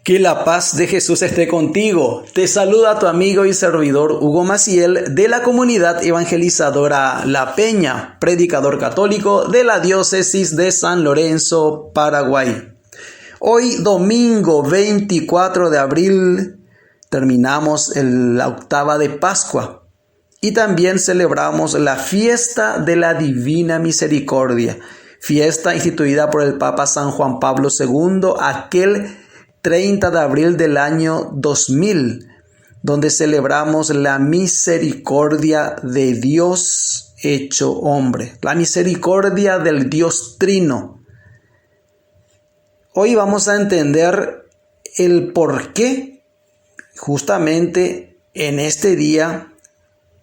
Que la paz de Jesús esté contigo. Te saluda tu amigo y servidor Hugo Maciel de la comunidad evangelizadora La Peña, predicador católico de la diócesis de San Lorenzo, Paraguay. Hoy, domingo 24 de abril, terminamos la octava de Pascua y también celebramos la fiesta de la Divina Misericordia, fiesta instituida por el Papa San Juan Pablo II aquel 30 de abril del año 2000, donde celebramos la misericordia de Dios hecho hombre, la misericordia del Dios Trino. Hoy vamos a entender el por qué justamente en este día,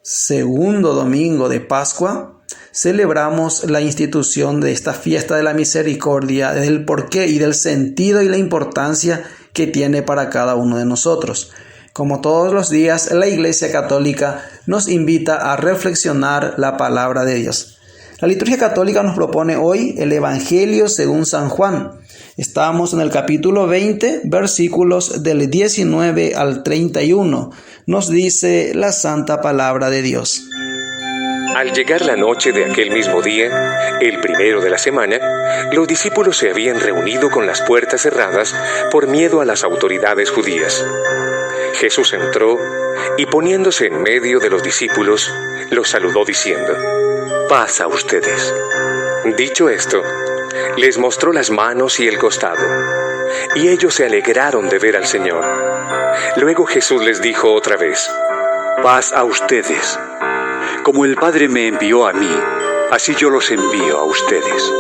segundo domingo de Pascua, celebramos la institución de esta fiesta de la misericordia, del porqué y del sentido y la importancia que tiene para cada uno de nosotros. Como todos los días, la Iglesia Católica nos invita a reflexionar la palabra de Dios. La liturgia católica nos propone hoy el Evangelio según San Juan. Estamos en el capítulo 20, versículos del 19 al 31. Nos dice la santa palabra de Dios. Al llegar la noche de aquel mismo día, el primero de la semana, los discípulos se habían reunido con las puertas cerradas por miedo a las autoridades judías. Jesús entró y poniéndose en medio de los discípulos, los saludó diciendo: «Paz a ustedes». Dicho esto, les mostró las manos y el costado, y ellos se alegraron de ver al Señor. Luego Jesús les dijo otra vez: «Paz a ustedes. Como el Padre me envió a mí, así yo los envío a ustedes».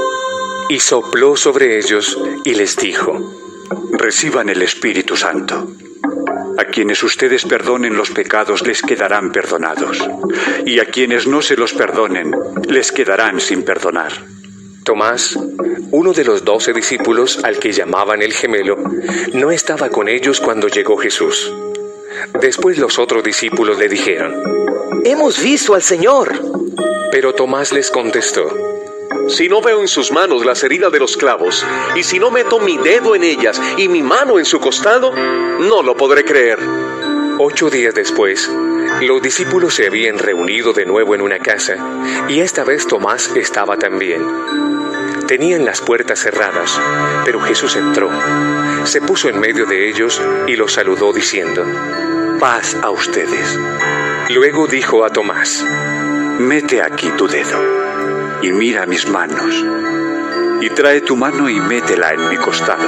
Y sopló sobre ellos y les dijo: «Reciban el Espíritu Santo. A quienes ustedes perdonen los pecados les quedarán perdonados, y a quienes no se los perdonen les quedarán sin perdonar». Tomás, uno de los 12 discípulos al que llamaban el gemelo, no estaba con ellos cuando llegó Jesús. Después los otros discípulos le dijeron: «Hemos visto al Señor». Pero Tomás les contestó: «Si no veo en sus manos las heridas de los clavos, y si no meto mi dedo en ellas y mi mano en su costado, no lo podré creer». 8 días después, los discípulos se habían reunido de nuevo en una casa, y esta vez Tomás estaba también. Tenían las puertas cerradas, pero Jesús entró, se puso en medio de ellos y los saludó diciendo: «Paz a ustedes». Luego dijo a Tomás: «Mete aquí tu dedo y mira mis manos, y trae tu mano y métela en mi costado.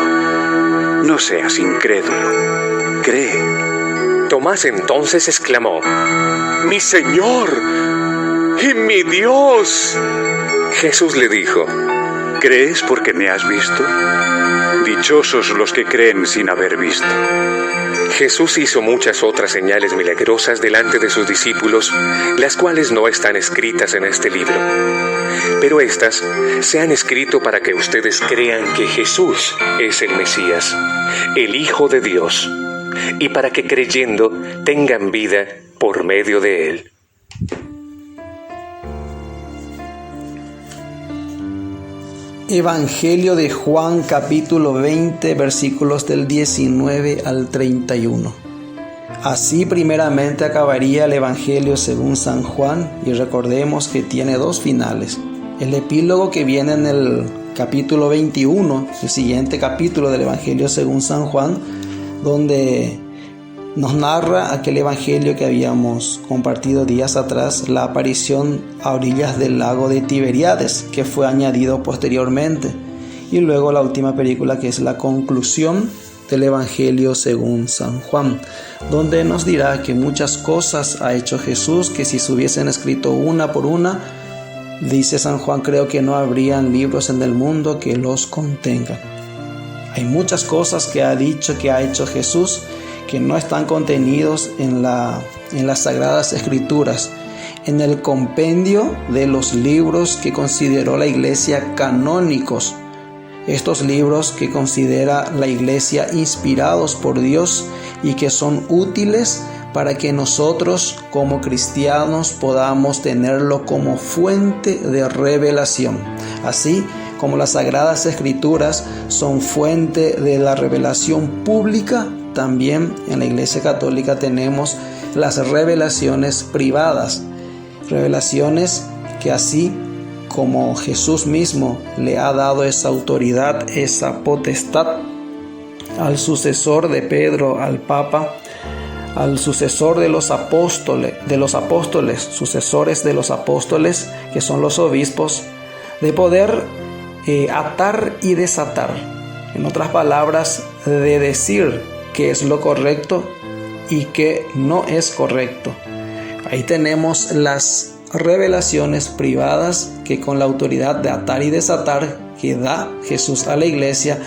No seas incrédulo, cree». Tomás entonces exclamó: «¡Mi Señor y mi Dios!». Jesús le dijo: «¿Crees porque me has visto? Dichosos los que creen sin haber visto». Jesús hizo muchas otras señales milagrosas delante de sus discípulos, las cuales no están escritas en este libro. Pero estas se han escrito para que ustedes crean que Jesús es el Mesías, el Hijo de Dios, y para que creyendo tengan vida por medio de Él. Evangelio de Juan, capítulo 20, versículos del 19 al 31. Así primeramente acabaría el Evangelio según San Juan, y recordemos que tiene 2 finales. El epílogo que viene en el capítulo 21, el siguiente capítulo del Evangelio según San Juan, donde nos narra aquel evangelio que habíamos compartido días atrás, la aparición a orillas del lago de Tiberíades, que fue añadido posteriormente, y luego la última película, que es la conclusión del Evangelio según San Juan, donde nos dirá que muchas cosas ha hecho Jesús, que si se hubiesen escrito una por una, dice San Juan, creo que no habrían libros en el mundo que los contengan. Hay muchas cosas que ha dicho, que ha hecho Jesús, que no están contenidos en las Sagradas Escrituras, en el compendio de los libros que consideró la Iglesia canónicos, estos libros que considera la Iglesia inspirados por Dios y que son útiles para que nosotros como cristianos podamos tenerlo como fuente de revelación, así como las Sagradas Escrituras son fuente de la revelación pública, también en la Iglesia Católica tenemos las revelaciones privadas, revelaciones que así como Jesús mismo le ha dado esa autoridad, esa potestad al sucesor de Pedro, al Papa, al sucesor de los apóstoles, sucesores de los apóstoles, que son los obispos, de poder atar y desatar. En otras palabras, de decir qué es lo correcto y qué no es correcto. Ahí tenemos las revelaciones privadas que con la autoridad de atar y desatar que da Jesús a la iglesia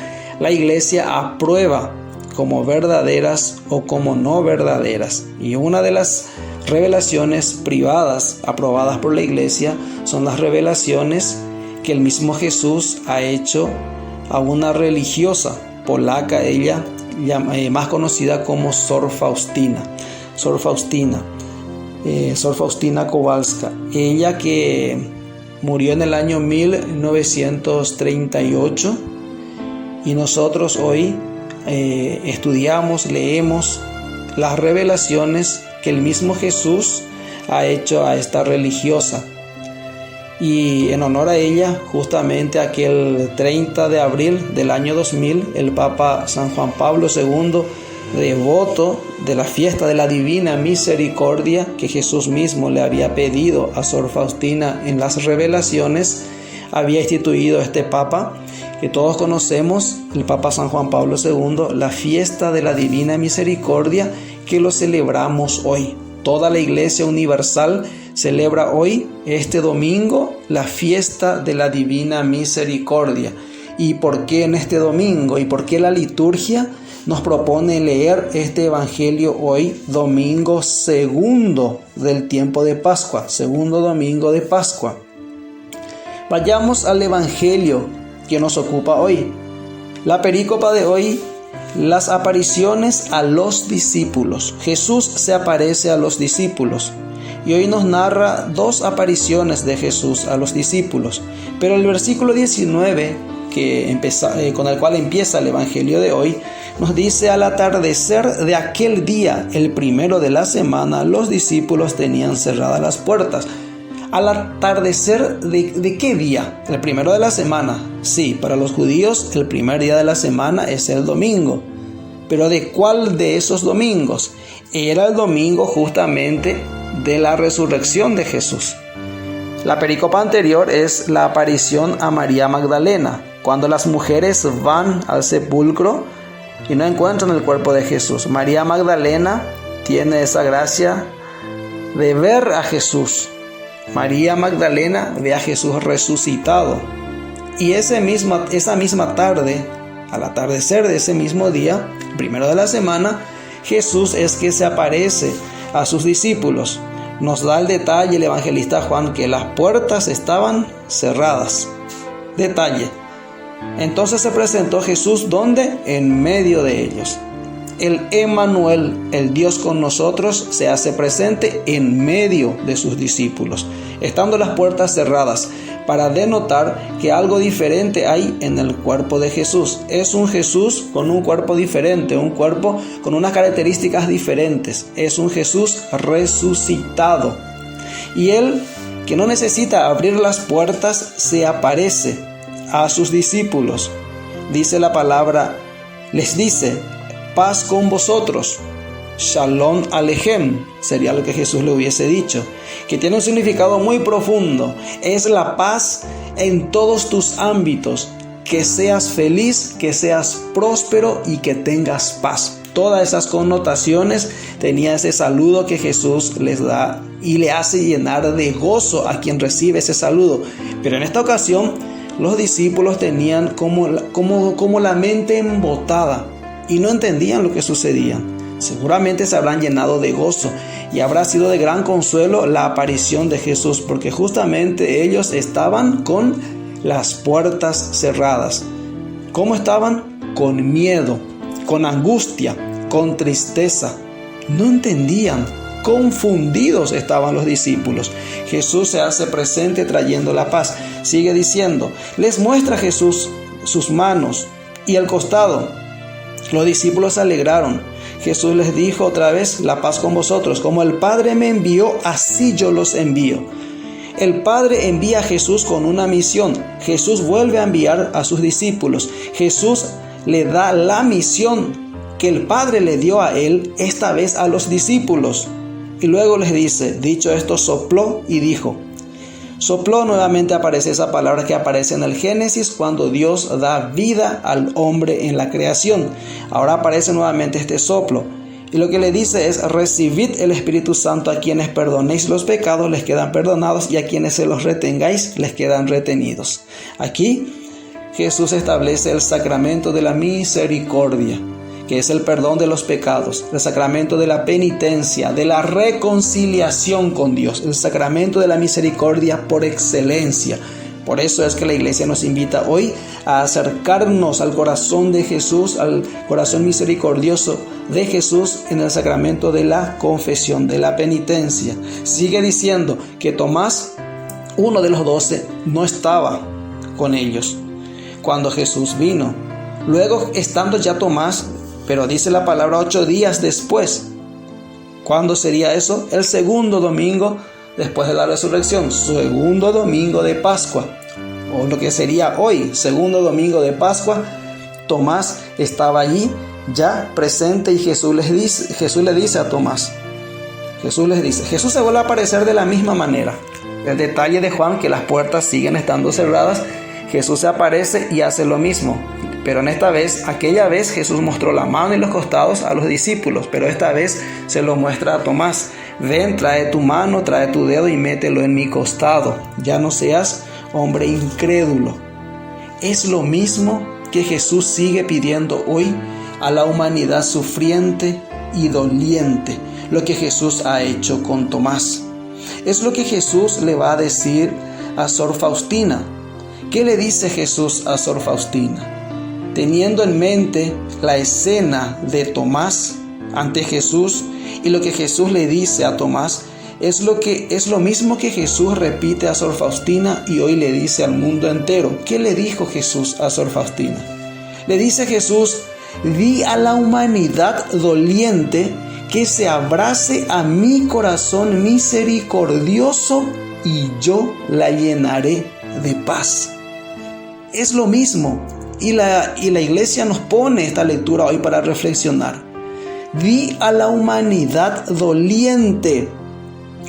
aprueba como verdaderas o como no verdaderas. Y una de las revelaciones privadas aprobadas por la iglesia son las revelaciones que el mismo Jesús ha hecho a una religiosa polaca, ella más conocida como Sor Faustina Kowalska. Ella que murió en el año 1938, y nosotros hoy estudiamos, leemos las revelaciones que el mismo Jesús ha hecho a esta religiosa. Y en honor a ella, justamente aquel 30 de abril del año 2000, el Papa San Juan Pablo II, devoto de la fiesta de la Divina Misericordia que Jesús mismo le había pedido a Sor Faustina en las revelaciones, había instituido este Papa que todos conocemos, el Papa San Juan Pablo II, la fiesta de la Divina Misericordia, que lo celebramos hoy. Toda la Iglesia Universal celebra hoy, este domingo, la fiesta de la Divina Misericordia. ¿Y por qué en este domingo? ¿Y por qué la liturgia nos propone leer este Evangelio hoy, domingo segundo del tiempo de Pascua, segundo domingo de Pascua? Vayamos al Evangelio que nos ocupa hoy. La perícopa de hoy, las apariciones a los discípulos. Jesús se aparece a los discípulos y hoy nos narra dos apariciones de Jesús a los discípulos. Pero el versículo 19, con el cual empieza el Evangelio de hoy, nos dice: al atardecer de aquel día, el primero de la semana, los discípulos tenían cerradas las puertas. Al atardecer de ¿qué día? El primero de la semana. Sí, para los judíos el primer día de la semana es el domingo. ¿Pero de cuál de esos domingos? Era el domingo justamente de la resurrección de Jesús. La pericopa anterior es la aparición a María Magdalena, cuando las mujeres van al sepulcro y no encuentran el cuerpo de Jesús. María Magdalena tiene esa gracia de ver a Jesús. María Magdalena ve a Jesús resucitado. Y esa misma tarde, al atardecer de ese mismo día, primero de la semana, Jesús es que se aparece a sus discípulos. Nos da el detalle el evangelista Juan que las puertas estaban cerradas. Detalle. Entonces se presentó Jesús, ¿dónde? En medio de ellos. El Emmanuel, el Dios con nosotros, se hace presente en medio de sus discípulos, estando las puertas cerradas, para denotar que algo diferente hay en el cuerpo de Jesús. Es un Jesús con un cuerpo diferente, un cuerpo con unas características diferentes. Es un Jesús resucitado. Y Él, que no necesita abrir las puertas, se aparece a sus discípulos. Dice la palabra, les dice: paz con vosotros, Shalom Alejem, sería lo que Jesús le hubiese dicho, que tiene un significado muy profundo. Es la paz en todos tus ámbitos, que seas feliz, que seas próspero y que tengas paz. Todas esas connotaciones tenía ese saludo que Jesús les da y le hace llenar de gozo a quien recibe ese saludo. Pero en esta ocasión los discípulos tenían como la mente embotada y no entendían lo que sucedía. Seguramente se habrán llenado de gozo y habrá sido de gran consuelo la aparición de Jesús, porque justamente ellos estaban con las puertas cerradas. ¿Cómo estaban? Con miedo, con angustia, con tristeza. No entendían confundidos estaban los discípulos. Jesús se hace presente trayendo la paz. Sigue diciendo, les muestra Jesús sus manos y el costado. Los discípulos se alegraron. Jesús les dijo otra vez, la paz con vosotros. Como el Padre me envió, así yo los envío. El Padre envía a Jesús con una misión. Jesús vuelve a enviar a sus discípulos. Jesús le da la misión que el Padre le dio a él, esta vez a los discípulos. Y luego les dice, dicho esto, sopló y dijo. Sopló, nuevamente aparece esa palabra que aparece en el Génesis cuando Dios da vida al hombre en la creación. Ahora aparece nuevamente este soplo. Y lo que le dice es, recibid el Espíritu Santo, a quienes perdonéis los pecados les quedan perdonados y a quienes se los retengáis les quedan retenidos. Aquí Jesús establece el sacramento de la misericordia, que es el perdón de los pecados, el sacramento de la penitencia, de la reconciliación con Dios, el sacramento de la misericordia por excelencia. Por eso es que la iglesia nos invita hoy a acercarnos al corazón de Jesús, al corazón misericordioso de Jesús en el sacramento de la confesión, de la penitencia. Sigue diciendo que Tomás, uno de los 12, no estaba con ellos cuando Jesús vino. Luego, estando ya Tomás, pero dice la palabra 8 días después. ¿Cuándo sería eso? El segundo domingo después de la resurrección, segundo domingo de Pascua, o lo que sería hoy, segundo domingo de Pascua. Tomás estaba allí ya presente y Jesús le dice a Tomás, Jesús se vuelve a aparecer de la misma manera. El detalle de Juan, que las puertas siguen estando cerradas, Jesús se aparece y hace lo mismo. Pero aquella vez Jesús mostró la mano y los costados a los discípulos, pero esta vez se lo muestra a Tomás. Ven, trae tu mano, trae tu dedo y mételo en mi costado. Ya no seas hombre incrédulo. Es lo mismo que Jesús sigue pidiendo hoy a la humanidad sufriente y doliente, lo que Jesús ha hecho con Tomás. Es lo que Jesús le va a decir a Sor Faustina. ¿Qué le dice Jesús a Sor Faustina? Teniendo en mente la escena de Tomás ante Jesús y lo que Jesús le dice a Tomás, es lo mismo que Jesús repite a Sor Faustina y hoy le dice al mundo entero. ¿Qué le dijo Jesús a Sor Faustina? Le dice Jesús, di a la humanidad doliente que se abrace a mi corazón misericordioso y yo la llenaré de paz. Es lo mismo. Y la iglesia nos pone esta lectura hoy para reflexionar. Di a la humanidad doliente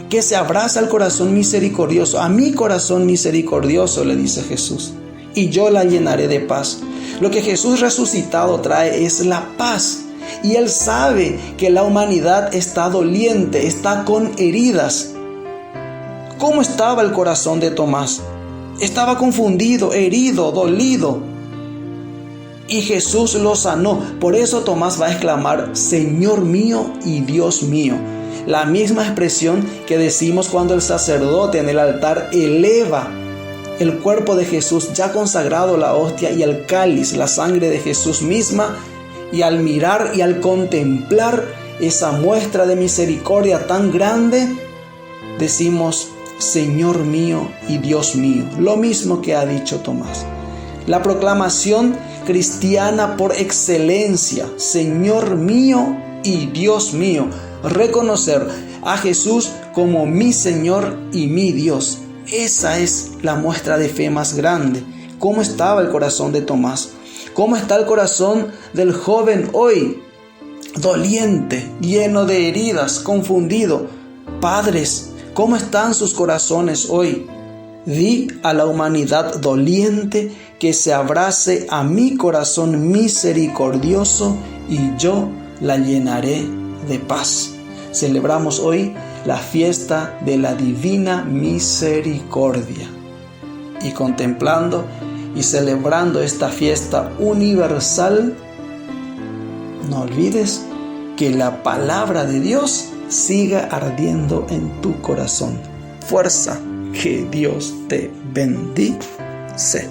que se abraza al corazón misericordioso. A mi corazón misericordioso, le dice Jesús, y yo la llenaré de paz. Lo que Jesús resucitado trae es la paz. Y Él sabe que la humanidad está doliente, está con heridas. ¿Cómo estaba el corazón de Tomás? Estaba confundido, herido, dolido. Y Jesús lo sanó. Por eso Tomás va a exclamar, Señor mío y Dios mío. La misma expresión que decimos cuando el sacerdote en el altar eleva el cuerpo de Jesús, ya consagrado, la hostia y el cáliz, la sangre de Jesús misma, y al mirar y al contemplar esa muestra de misericordia tan grande, decimos, Señor mío y Dios mío. Lo mismo que ha dicho Tomás. La proclamación cristiana por excelencia, Señor mío y Dios mío. Reconocer a Jesús como mi Señor y mi Dios. Esa es la muestra de fe más grande. ¿Cómo estaba el corazón de Tomás? ¿Cómo está el corazón del joven hoy? Doliente, lleno de heridas, confundido. Padres, ¿cómo están sus corazones hoy? Di a la humanidad doliente que se abrace a mi corazón misericordioso y yo la llenaré de paz. Celebramos hoy la fiesta de la Divina Misericordia. Y contemplando y celebrando esta fiesta universal, no olvides que la palabra de Dios siga ardiendo en tu corazón. Fuerza, que Dios te bendice.